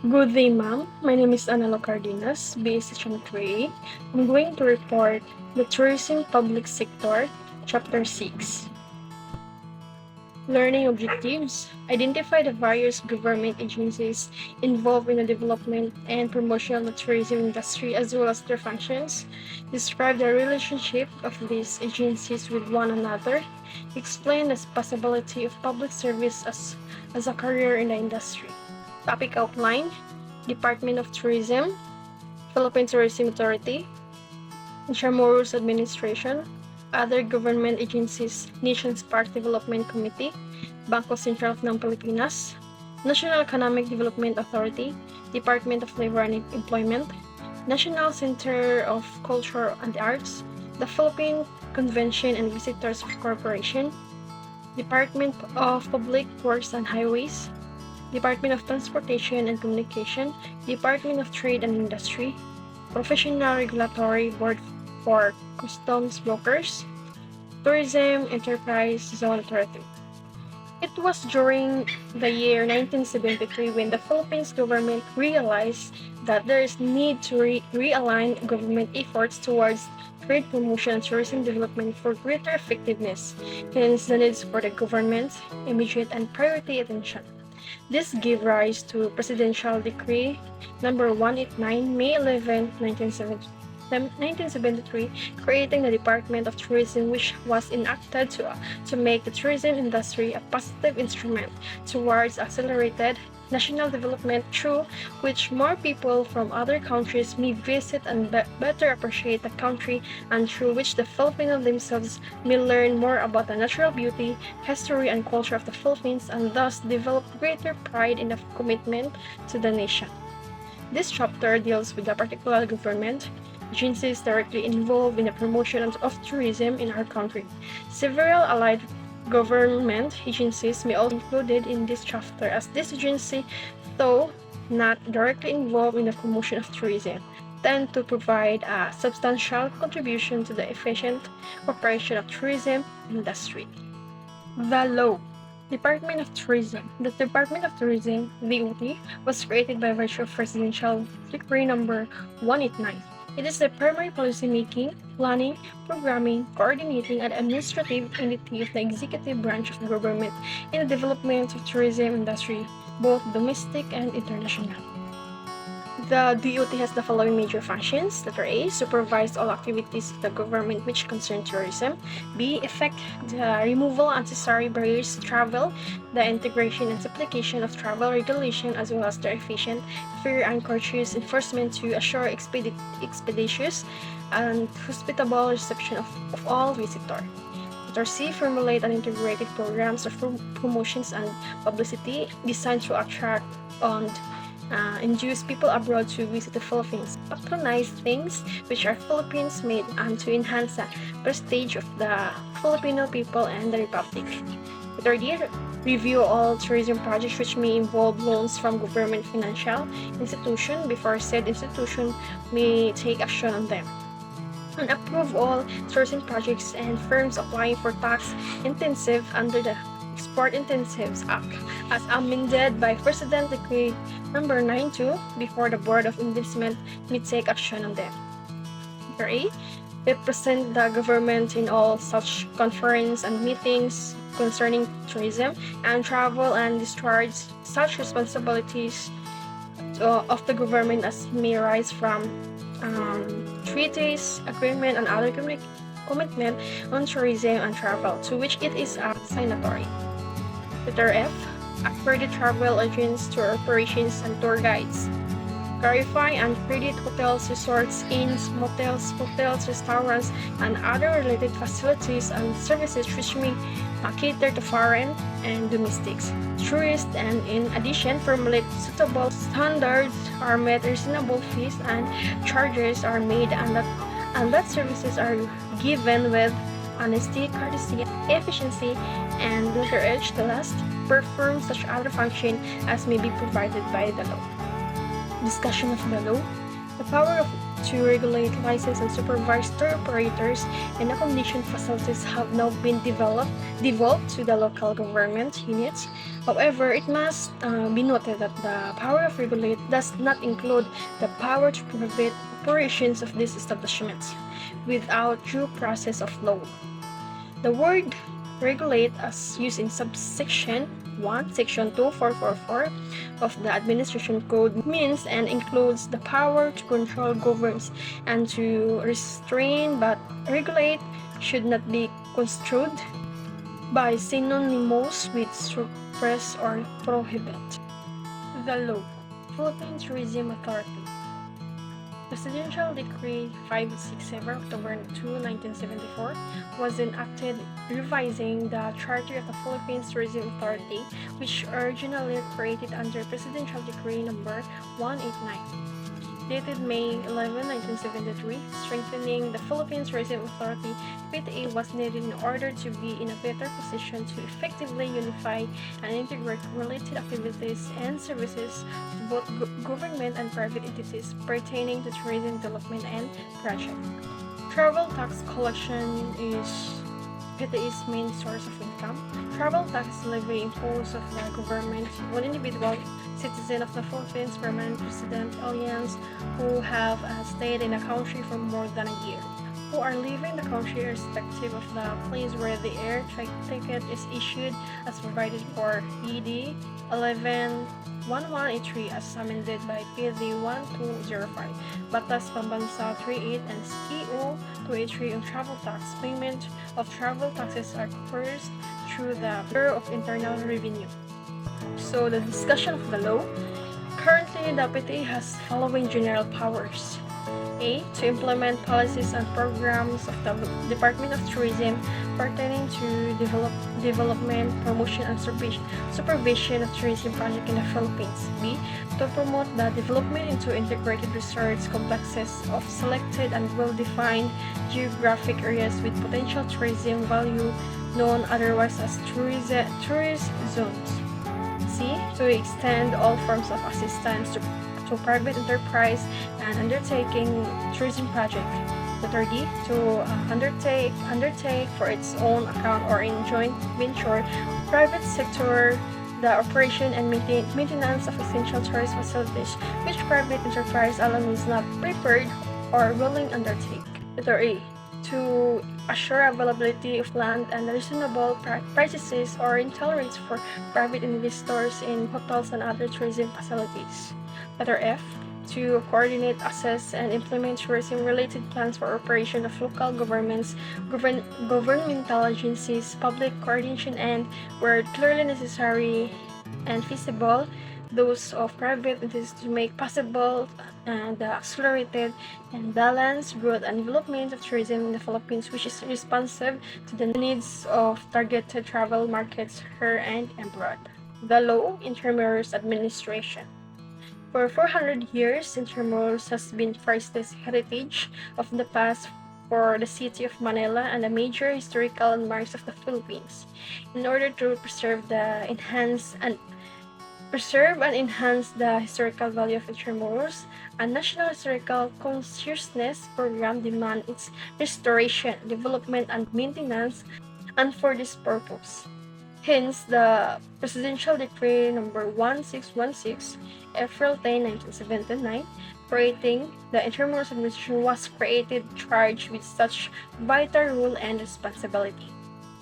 Good day, ma'am. My name is Analou Cardinas, BA Section 3. I'm going to report the Tourism Public Sector, Chapter 6. Learning objectives. Identify the various government agencies involved in the development and promotion of the tourism industry as well as their functions. Describe the relationship of these agencies with one another. Explain the possibility of public service as a career in the industry. Topic outline: Department of Tourism, Philippine Tourism Authority, Intramuros Administration, other government agencies, Nations Park Development Committee, Bangko Sentral ng Pilipinas, National Economic Development Authority, Department of Labor and Employment, National Center of Culture and Arts, the Philippine Convention and Visitors Corporation, Department of Public Works and Highways, Department of Transportation and Communication, Department of Trade and Industry, Professional Regulatory Board for Customs Brokers, Tourism Enterprise Zone Authority. It was during the year 1973 when the Philippines government realized that there is need to realign government efforts towards trade promotion and tourism development for greater effectiveness, hence the needs for the government's immediate and priority attention. This gave rise to Presidential Decree number 189, May 11, 1973, creating the Department of Tourism, which was enacted to make the tourism industry a positive instrument towards accelerated national development through which more people from other countries may visit and better appreciate the country, and through which the Filipinos themselves may learn more about the natural beauty, history, and culture of the Philippines, and thus develop greater pride in the commitment to the nation. This chapter deals with the particular government agencies directly involved in the promotion of tourism in our country. Several allied government agencies may also be included in this chapter, as this agency, though not directly involved in the promotion of tourism, tend to provide a substantial contribution to the efficient operation of tourism industry. The law. Department of Tourism. The Department of Tourism, DOT, was created by virtue of Presidential Decree number 189. It is the primary policy-making, planning, programming, coordinating, and administrative entity of the executive branch of the government in the development of tourism industry, both domestic and international. The DOT has the following major functions. Letter A, supervise all activities of the government which concern tourism. B, effect the removal of unnecessary barriers to travel, the integration and application of travel regulation, as well as their efficient, fair, and courteous enforcement to assure expeditious and hospitable reception of all visitors. Letter C, formulate and integrated programs of promotions and publicity designed to attract and induce people abroad to visit the Philippines, patronize things which are Philippines made, and to enhance the prestige of the Filipino people and the Republic. Third year, review all tourism projects which may involve loans from government financial institution before said institution may take action on them. And approve all tourism projects and firms applying for tax intensive under the Export Incentives Act as amended by President Decree number 92 before the Board of Investment may take action on them. Number 8. Represent the government in all such conferences and meetings concerning tourism and travel, and discharge such responsibilities of the government as may arise from treaties, agreement, and other commitment on tourism and travel to which it is a signatory. Letter F. Accredit travel agents, tour operations, and tour guides. Clarify and credit hotels, resorts, inns, motels, hotels, restaurants, and other related facilities and services which may cater to foreign and domestics, tourists, and in addition formulate suitable standards, are met reasonable fees and charges are made, and that services are given with honesty, courtesy, efficiency, and letter H, the last, perform such other function as may be provided by the law. Discussion of the law. The power of to regulate, license, and supervise tour operators and accommodation facilities have now been devolved to the local government units. However, it must be noted that the power of regulate does not include the power to prohibit operations of these establishments without due process of law. The word regulate, as used in subsection 1, section 2444 of the Administration Code, means and includes the power to control, govern, and to restrain, but regulate should not be construed by synonymous with suppress or prohibit. The law. Philippine Tourism Authority. Presidential Decree 567 October 2, 1974 was enacted revising the Charter of the Philippines Tourism Authority, which originally created under Presidential Decree number 189. Dated May 11, 1973, strengthening the Philippines Tourism Authority, PTA was needed in order to be in a better position to effectively unify and integrate related activities and services of both government and private entities pertaining to tourism development and project. Travel tax collection is PTA's main source of income. Travel tax levy imposed of the government on individual citizen of the Philippines, permanent resident aliens who have stayed in the country for more than a year, who are leaving the country irrespective of the place where the air ticket is issued as provided for ED 11-1183 as amended by PD 1205, Batas Pambansa 38 and SKO 283 on travel tax. Payment of travel taxes are first through the Bureau of Internal Revenue. So the discussion of the law. Currently, the PTA has following general powers. A. To implement policies and programs of the Department of Tourism pertaining to development, promotion, and supervision of tourism projects in the Philippines. B. To promote the development into integrated resorts complexes of selected and well-defined geographic areas with potential tourism value known otherwise as tourist zones. C. To extend all forms of assistance to private enterprise and undertaking tourism project. Letter D. To undertake for its own account or in joint venture private sector the operation and maintenance of essential tourist facilities which private enterprise alone is not prepared or willing undertake. Letter A. To assure availability of land and reasonable prices or intolerance for private investors in hotels and other tourism facilities. Letter F. To coordinate, assess, and implement tourism-related plans for operation of local governments, governmental agencies, public coordination, and, where clearly necessary and feasible, those of private entities to make possible the accelerated and balanced growth and development of tourism in the Philippines, which is responsive to the needs of targeted travel markets here and abroad. The law. Intramurals administration. For 400 years, Intramurals has been priceless heritage of the past for the city of Manila and the major historical landmarks of the Philippines. In order to preserve and enhance the historical value of Intramurals, a National Historical Consciousness Program demands its restoration, development, and maintenance, and for this purpose. Hence, the Presidential Decree number 1616, April 10, 1979, creating the Intramurals Administration was created charged with such vital role and responsibility.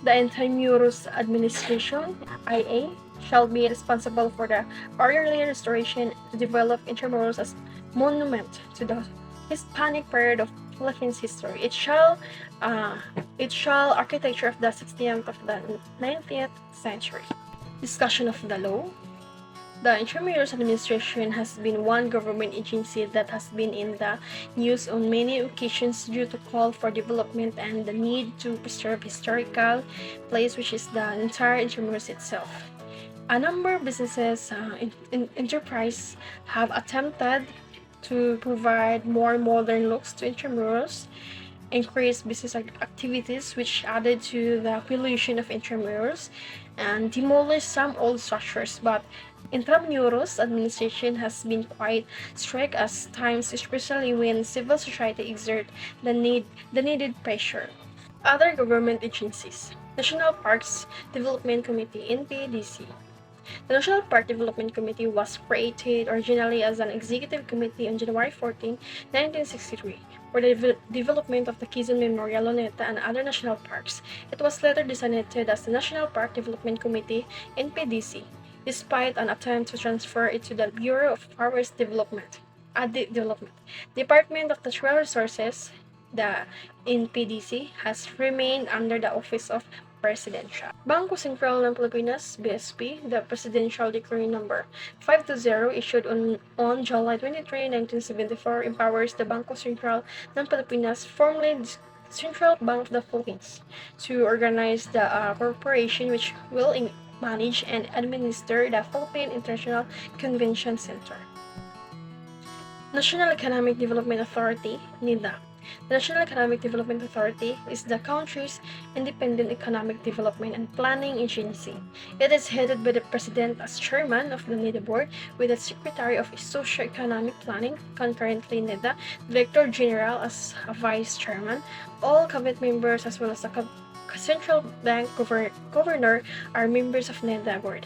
The Intramurals Administration, IA, shall be responsible for the orderly restoration to develop Intramurals as monument to the Hispanic period of Philippines history. It shall architecture of the 16th of the 19th century. Discussion of the law. The Intramurals Administration has been one government agency that has been in the news on many occasions due to call for development and the need to preserve historical place, which is the entire Intramurals itself. A number of businesses enterprise have attempted to provide more modern looks to Intramurals, increase business activities which added to the pollution of Intramurals, and demolish some old structures, but Intramuros administration has been quite strict at times, especially when civil society exert the needed pressure. Other government agencies: National Parks Development Committee (NPDC). The National Park Development Committee was created originally as an executive committee on January 14, 1963, for the development of the Quezon Memorial, Luneta, and other national parks. It was later designated as the National Park Development Committee (NPDC), despite an attempt to transfer it to the Bureau of Forest Development. Development. Department of Natural Resources, the NPDC, has remained under the Office of Presidential. Bangko Sentral ng Pilipinas, BSP, the Presidential Decree Number 520 issued on July 23, 1974, empowers the Bangko Sentral ng Pilipinas, formerly Central Bank of the Philippines, to organize the corporation which will manage and administer the Philippine International Convention Center. National Economic Development Authority, NEDA. The National Economic Development Authority is the country's independent economic development and planning agency. It is headed by the President as chairman of the NEDA board, with the Secretary of Socio-Economic Planning, concurrently NEDA, Director General as a vice chairman. All cabinet members as well as the Central Bank Governor are members of NEDA board.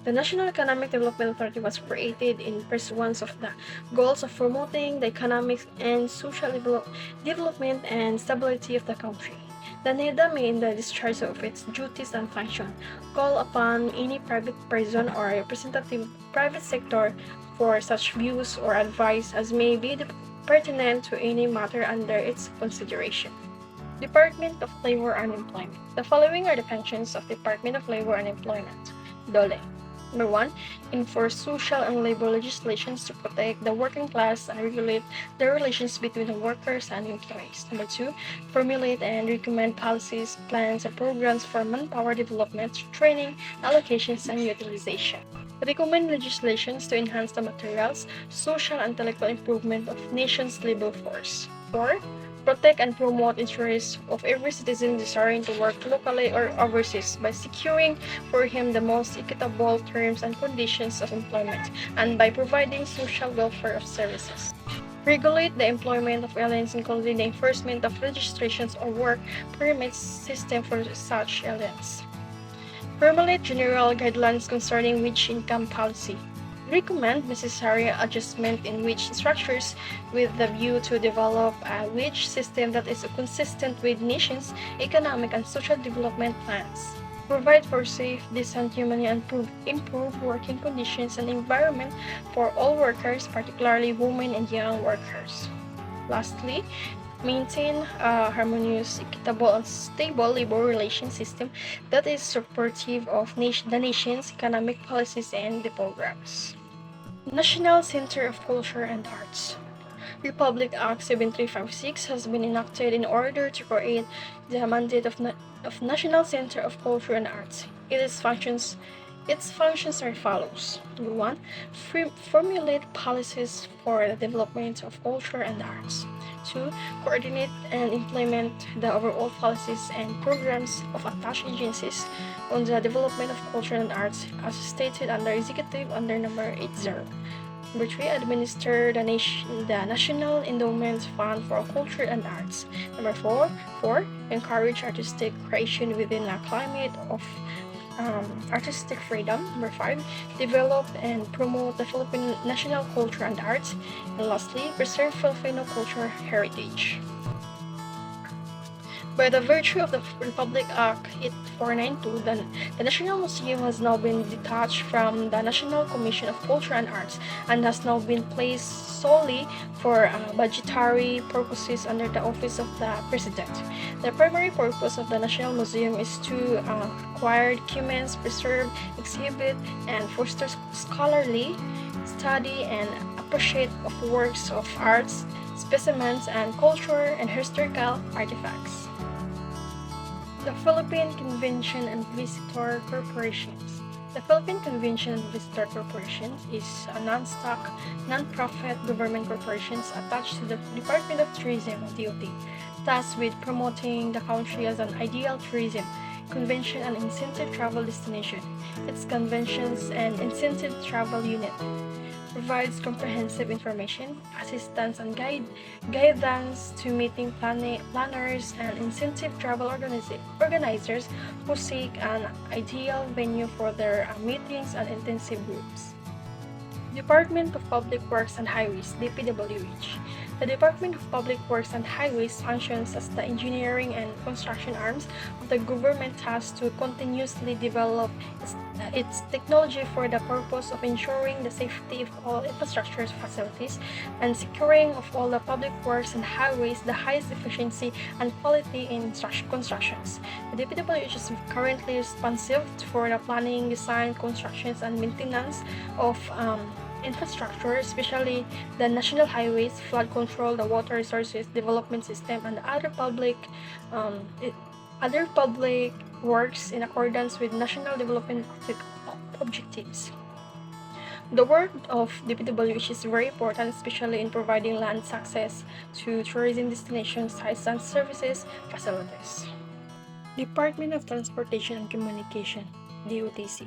The National Economic Development Authority was created in pursuance of the goals of promoting the economic and social development and stability of the country. The NEDA may, in the discharge of its duties and function, call upon any private person or representative private sector for such views or advice as may be pertinent to any matter under its consideration. Department of Labor and Employment. The following are the functions of Department of Labor and Employment. DOLE. Number 1. Enforce social and labor legislations to protect the working class and regulate the relations between the workers and employees. Number 2. Formulate and recommend policies, plans, and programs for manpower development, training, allocations, and utilization. Recommend legislations to enhance the materials, social, and intellectual improvement of nation's labor force. 4. Protect and promote interests of every citizen desiring to work locally or overseas by securing for him the most equitable terms and conditions of employment, and by providing social welfare of services. Regulate the employment of aliens, including the enforcement of registrations or work permits system for such aliens. Formulate general guidelines concerning wage income policy. Recommend necessary adjustment in wage structures with the view to develop a wage system that is consistent with nation's economic and social development plans. Provide for safe, decent, human, and improve working conditions and environment for all workers, particularly women and young workers. Lastly, maintain a harmonious, equitable, and stable labor relation system that is supportive of the nation's economic policies and the programs. National Center of Culture and Arts. Republic Act 7356 has been enacted in order to create the mandate of National Center of Culture and Arts. Its functions are as follows. Number 1. Formulate policies for the development of culture and arts. 2. Coordinate and implement the overall policies and programs of attached agencies on the development of culture and arts as stated under Executive under number 80. Number 3. Administer the National Endowment Fund for Culture and Arts. Number 4. Encourage artistic creation within a climate of artistic freedom. Number 5. Develop and promote the Philippine national culture and arts. And lastly, preserve Filipino cultural heritage. By the virtue of the Republic Act 8492, the National Museum has now been detached from the National Commission of Culture and Arts and has now been placed solely for budgetary purposes under the Office of the President. The primary purpose of the National Museum is to acquire documents, preserve, exhibit, and foster scholarly study and appreciate of works of arts, specimens, and culture and historical artifacts. The Philippine Convention and Visitor Corporations. The Philippine Convention and Visitor Corporation is a non-stock, non-profit government corporation attached to the Department of Tourism, DOT, tasked with promoting the country as an ideal tourism Convention and Incentive Travel Destination. Its Conventions and Incentive Travel Unit provides comprehensive information, assistance, and guidance to planners and incentive travel organizers who seek an ideal venue for their meetings and intensive groups. Department of Public Works and Highways (DPWH). The Department of Public Works and Highways functions as the engineering and construction arms of the government tasked to continuously develop its technology for the purpose of ensuring the safety of all infrastructure facilities and securing of all the public works and highways the highest efficiency and quality in constructions. The DPWH is currently responsive for the planning, design, constructions, and maintenance of infrastructure, especially the national highways, flood control, the water resources development system, and um, other public works in accordance with national development objectives. The work of DPWH is very important, especially in providing land access to tourism destinations, sites, and services facilities. Department of Transportation and Communication (DOTC).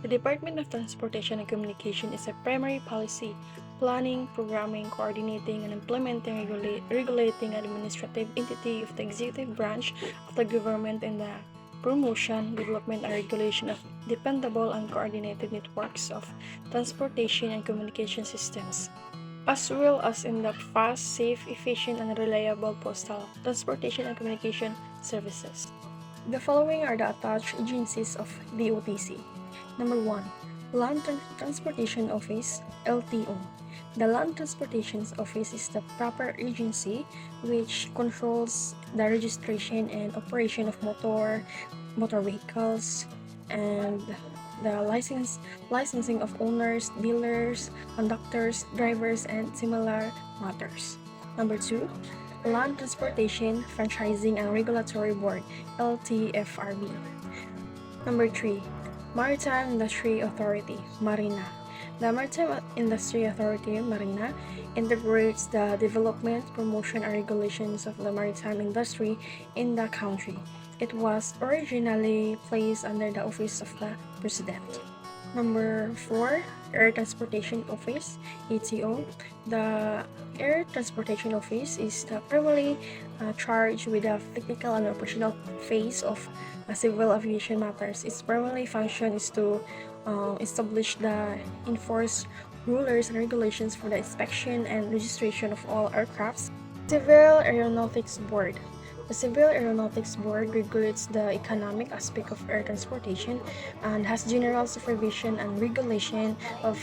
The Department of Transportation and Communication is a primary policy, planning, programming, coordinating, and implementing regulating administrative entity of the executive branch of the government in the promotion, development, and regulation of dependable and coordinated networks of transportation and communication systems, as well as in the fast, safe, efficient, and reliable postal transportation and communication services. The following are the attached agencies of DOTC. Number 1. Land Transportation Office, LTO. The Land Transportation Office is the proper agency which controls the registration and operation of motor vehicles and the licensing of owners, dealers, conductors, drivers, and similar matters. Number 2. Land Transportation Franchising and Regulatory Board, LTFRB. Number 3. Maritime Industry Authority, MARINA. The Maritime Industry Authority, MARINA, integrates the development, promotion, and regulations of the maritime industry in the country. It was originally placed under the Office of the President. Number 4. Air Transportation Office, ATO. The Air Transportation Office is the primarily charged with the technical and operational phase of civil aviation matters. Its primary function is to establish the enforce rules and regulations for the inspection and registration of all aircrafts. Civil Aeronautics Board. The Civil Aeronautics Board regulates the economic aspect of air transportation and has general supervision and regulation of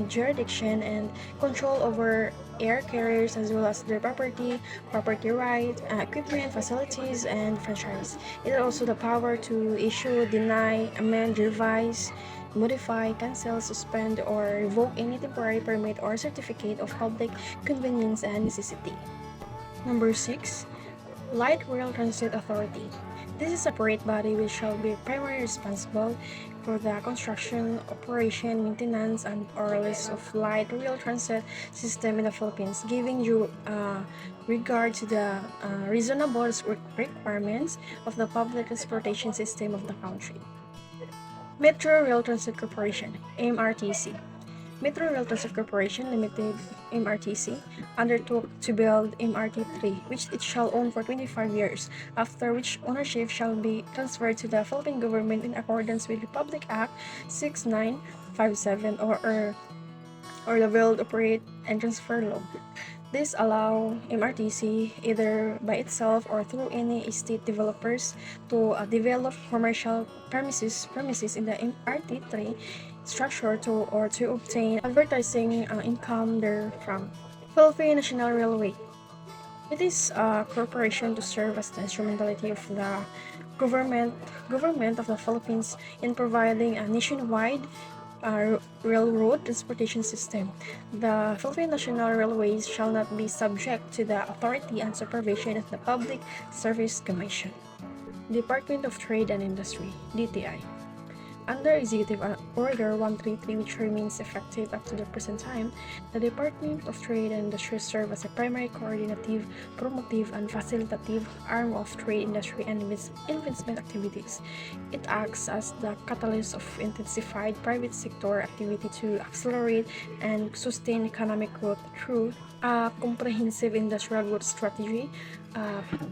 jurisdiction and control over air carriers as well as their property right, equipment, facilities, and franchise. It has also the power to issue, deny, amend, revise, modify, cancel, suspend, or revoke any temporary permit or certificate of public convenience and necessity. Number 6. Light Rail Transit Authority. This is a separate body which shall be primarily responsible for the construction, operation, maintenance, and release of light rail transit system in the Philippines, giving due regard to the reasonable requirements of the public transportation system of the country. Metro Rail Transit Corporation, MRTC. Metro Rail Transit Corporation Limited, MRTC, undertook to build MRT-3, which it shall own for 25 years, after which ownership shall be transferred to the Philippine government in accordance with Republic Act 6957 or the Build, Operate, and Transfer Law. This allow MRTC, either by itself or through any estate developers, to develop commercial premises in the MRT-3 structure to obtain advertising income therefrom. Philippine National Railway. It is a corporation to serve as the instrumentality of the government of the Philippines in providing a nationwide railroad transportation system. The Philippine National Railways shall not be subject to the authority and supervision of the Public Service Commission. Department of Trade and Industry, DTI. Under Executive Order 133, which remains effective up to the present time. The Department of Trade and Industry serve as a primary coordinative, promotive, and facilitative arm of trade, industry, and investment activities. It acts as the catalyst of intensified private sector activity to accelerate and sustain economic growth through a comprehensive industrial growth strategy,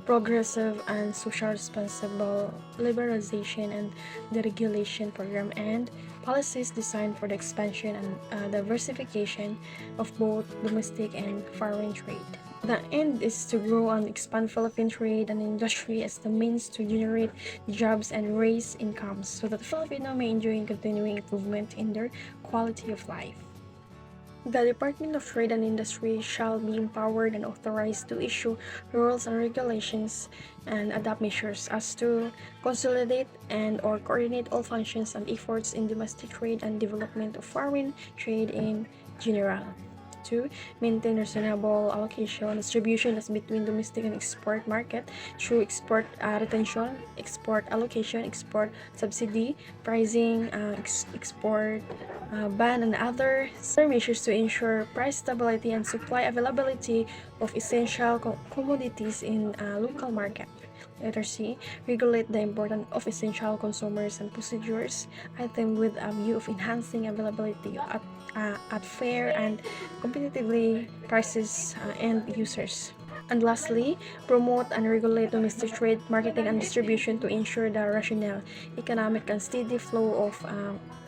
progressive and social responsible liberalization and deregulation program, and policies designed for the expansion and diversification of both domestic and foreign trade. The end is to grow and expand Philippine trade and industry as the means to generate jobs and raise incomes so that Filipino may enjoy continuing improvement in their quality of life. The Department of Trade and Industry shall be empowered and authorized to issue rules and regulations and adopt measures as to consolidate and/or coordinate all functions and efforts in domestic trade and development of foreign trade in general. 2. Maintain reasonable allocation distribution as between domestic and export market through export retention, export allocation, export subsidy, pricing, export ban, and other measures to ensure price stability and supply availability of essential commodities in local market. Letter C. Regulate the importance of essential consumers and procedures item with a view of enhancing availability at fair and competitively prices end users. And lastly, promote and regulate domestic trade, marketing, and distribution to ensure the rational, economic, and steady flow of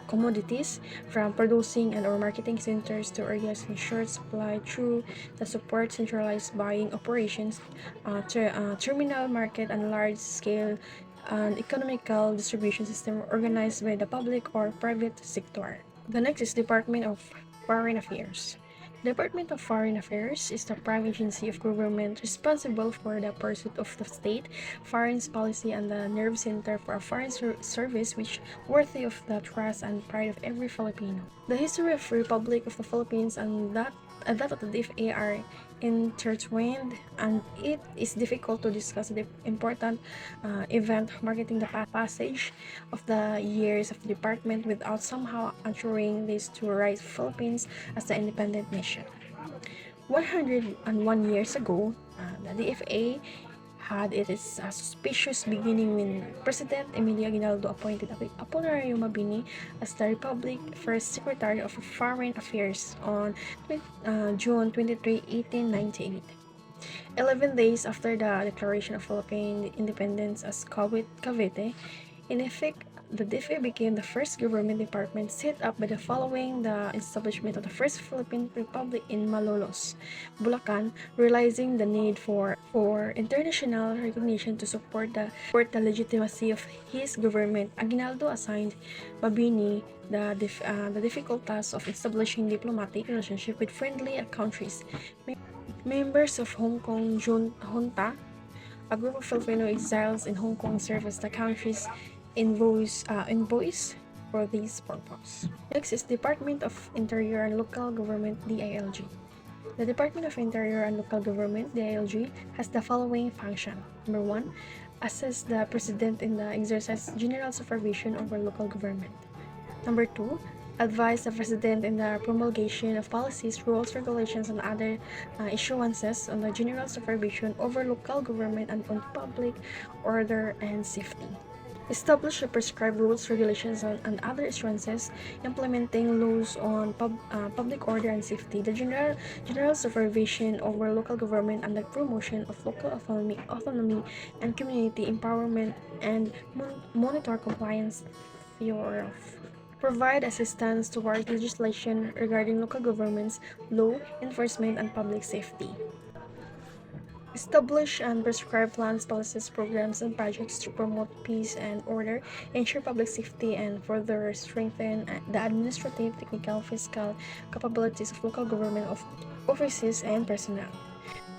commodities from producing and or marketing centers to areas ensured supply through the support centralized buying operations, terminal market, and large-scale and economical distribution system organized by the public or private sector. The next is Department of Foreign Affairs. Department of Foreign Affairs is the prime agency of government responsible for the pursuit of the state, foreign policy, and the nerve center for a foreign service which worthy of the trust and pride of every Filipino. The history of the Republic of the Philippines and that of the DFA are intertwined, and it is difficult to discuss the important event marking the passage of the years of the department without somehow ushering this to rise Philippines as an independent nation. 101 years ago, the DFA had its suspicious beginning when President Emilio Aguinaldo appointed Apolinario Mabini as the Republic's first Secretary of Foreign Affairs on June 23, 1898. 11 days after the declaration of Philippine independence as Cavite, in effect, the DFA became the first government department set up by the following the establishment of the first Philippine Republic in Malolos, Bulacan, realizing the need for international recognition to support the legitimacy of his government. Aguinaldo assigned Mabini the difficult task of establishing diplomatic relationship with friendly countries. Members of Hong Kong Junta, a group of Filipino exiles in Hong Kong, serve as the country's envoys for this purpose. Next is Department of Interior and Local Government, DILG. The Department of Interior and Local Government, DILG, has the following function. Number 1, assist the President in the exercise general supervision over local government. Number 2, advise the President in the promulgation of policies, rules, regulations, and other issuances on the general supervision over local government and on public order and safety. Establish the prescribed rules, regulations, and other issuances, implementing laws on public order and safety, the general supervision over local government, and the promotion of local autonomy and community empowerment, and monitor compliance thereof. Provide assistance towards legislation regarding local governments, law enforcement, and public safety. Establish and prescribe plans, policies, programs, and projects to promote peace and order, ensure public safety, and further strengthen the administrative, technical, fiscal capabilities of local government offices and personnel.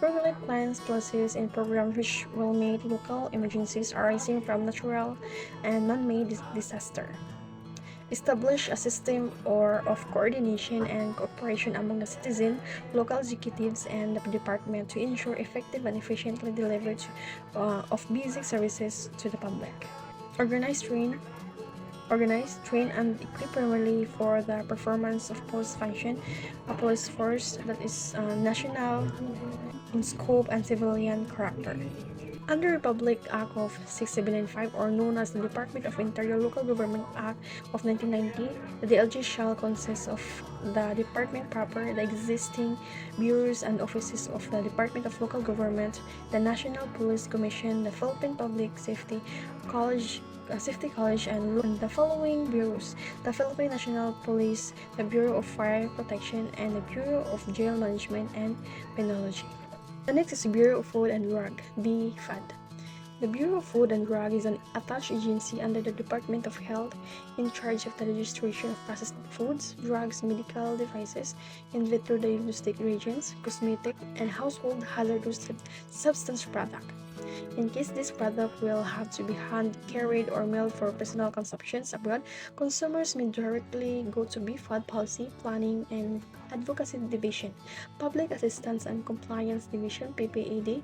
Formulate plans, policies, and programs which will meet local emergencies arising from natural and man-made disaster. Establish a system of coordination and cooperation among the citizen, local executives, and the department to ensure effective and efficiently delivery of basic services to the public. Organize, train, organize, train, and equip primarily for the performance of police function, a police force that is national in scope and civilian character. Under Republic Act of 6795, or known as the Department of Interior Local Government Act of 1990, the DLG shall consist of the department proper, the existing bureaus and offices of the Department of Local Government, the National Police Commission, the Philippine Public Safety College, and the following bureaus: the Philippine National Police, the Bureau of Fire Protection, and the Bureau of Jail Management and Penology. The next is Bureau of Food and Drug, BFAD. The Bureau of Food and Drug is an attached agency under the Department of Health in charge of the registration of processed foods, drugs, medical devices, in vitro diagnostic reagents, cosmetic, and household hazardous substance product. In case this product will have to be hand-carried or mailed for personal consumptions abroad, consumers may directly go to BFAD Policy, Planning, and Advocacy Division, Public Assistance and Compliance Division, PAICD.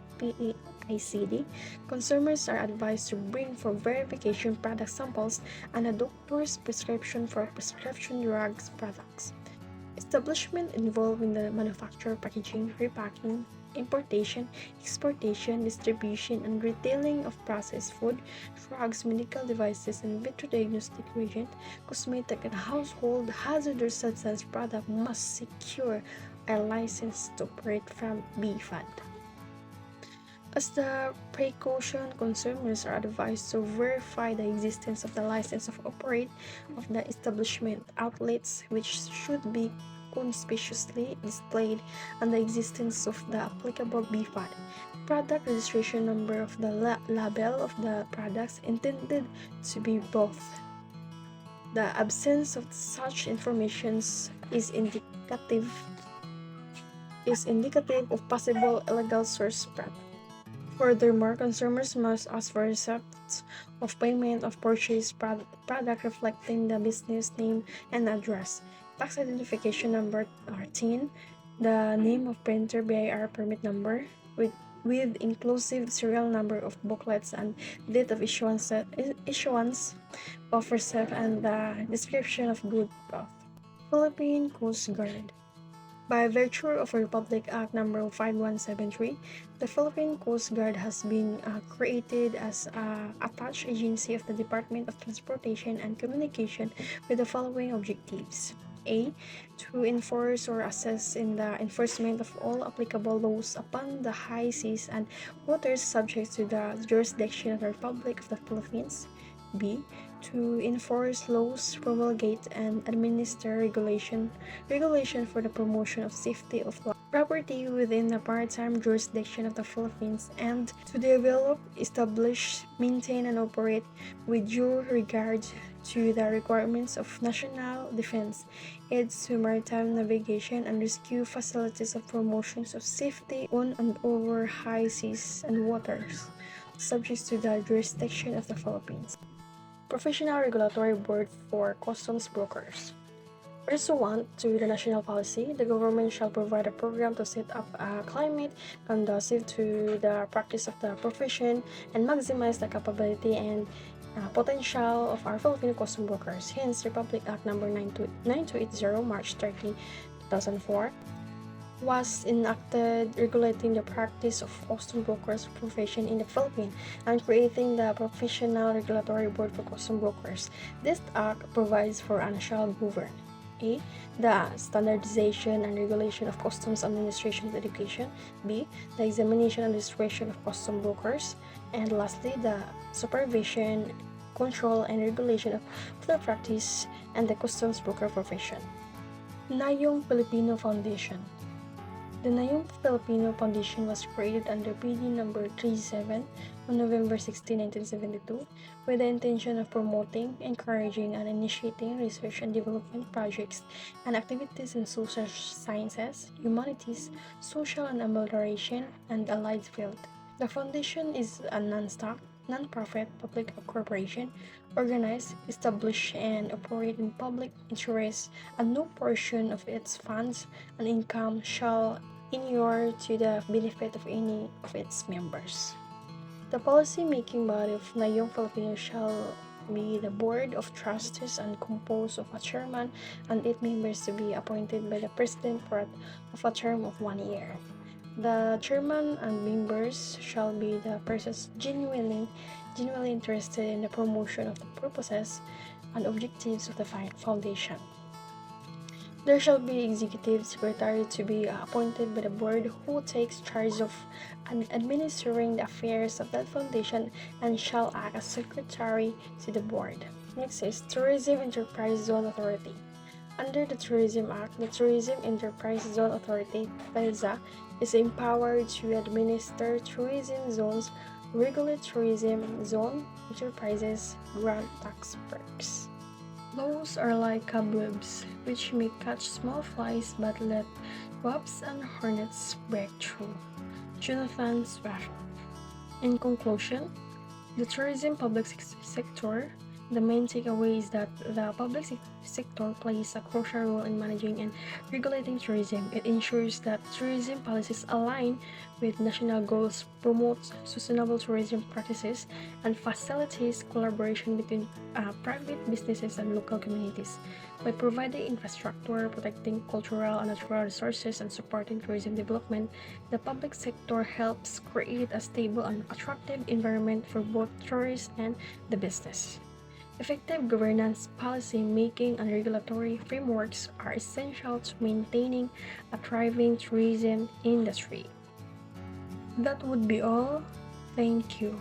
Consumers are advised to bring for verification product samples and a doctor's prescription for prescription drugs products. Establishment involved in the manufacture, packaging, repacking, importation, exportation, distribution, and retailing of processed food, drugs, medical devices, and vitro diagnostic reagent, cosmetic, and household hazardous substance product must secure a license to operate from BFAD. As the precaution, consumers are advised to verify the existence of the license of operate of the establishment outlets, which should be conspicuously displayed, and the existence of the applicable BFAD product registration number of the label of the products intended to be both. The absence of such information is indicative of possible illegal source product. Furthermore, consumers must ask for receipts of payment of purchased product reflecting the business name and address, tax identification number or TIN, the name of printer BIR permit number, with inclusive serial number of booklets and date of issuance of receipt, and the description of good both. Philippine Coast Guard. By virtue of Republic Act No. 5173, the Philippine Coast Guard has been created as an attached agency of the Department of Transportation and Communication with the following objectives. A. To enforce or assist in the enforcement of all applicable laws upon the high seas and waters subject to the jurisdiction of the Republic of the Philippines. B. To enforce laws, promulgate, and administer regulation for the promotion of safety of life, property within the maritime jurisdiction of the Philippines, and to develop, establish, maintain, and operate with due regard to the requirements of national defense, aids to maritime navigation and rescue facilities of promotions of safety on and over high seas and waters, subject to the jurisdiction of the Philippines. Professional Regulatory Board for Customs Brokers. Pursuant to the national policy, the government shall provide a program to set up a climate conducive to the practice of the profession and maximize the capability and potential of our Filipino custom brokers. Hence, Republic Act No. 9280, March 30, 2004, was enacted regulating the practice of custom brokers profession in the Philippines and creating the Professional Regulatory Board for Custom Brokers. This act provides for and shall govern: A. The standardization and regulation of customs administration education. B. The examination and registration of custom brokers. And lastly, the supervision, control, and regulation of the practice and the customs broker profession. Nayong Filipino Foundation. The Nayong Filipino Foundation was created under PD number 37 on November 16, 1972, with the intention of promoting, encouraging, and initiating research and development projects and activities in social sciences, humanities, social and amelioration, and allied field. The foundation is a non-stock, non-profit public corporation, organized, established, and operate in public interest, and no portion of its funds and income shall inure to the benefit of any of its members. The policy-making body of Nayong Filipino shall be the board of trustees and composed of a chairman and 8 members to be appointed by the president for a term of 1 year. The chairman and members shall be the persons genuinely interested in the promotion of the purposes and objectives of the foundation. There shall be executive secretary to be appointed by the board who takes charge of administering the affairs of that foundation and shall act as secretary to the board. Next is Tourism Enterprise Zone Authority. Under the Tourism Act, the Tourism Enterprise Zone Authority, TEZA, is empowered to administer tourism zones, regulate tourism zone enterprises, grant tax breaks. Those are like cobwebs, which may catch small flies but let wasps and hornets break through. Jonathan Swift. In conclusion, the tourism public sector, the main takeaway is that the public sector plays a crucial role in managing and regulating tourism. It ensures that tourism policies align with national goals, promotes sustainable tourism practices, and facilitates collaboration between private businesses and local communities. By providing infrastructure, protecting cultural and natural resources, and supporting tourism development, the public sector helps create a stable and attractive environment for both tourists and the business. Effective governance, policy making, and regulatory frameworks are essential to maintaining a thriving tourism industry. That would be all. Thank you.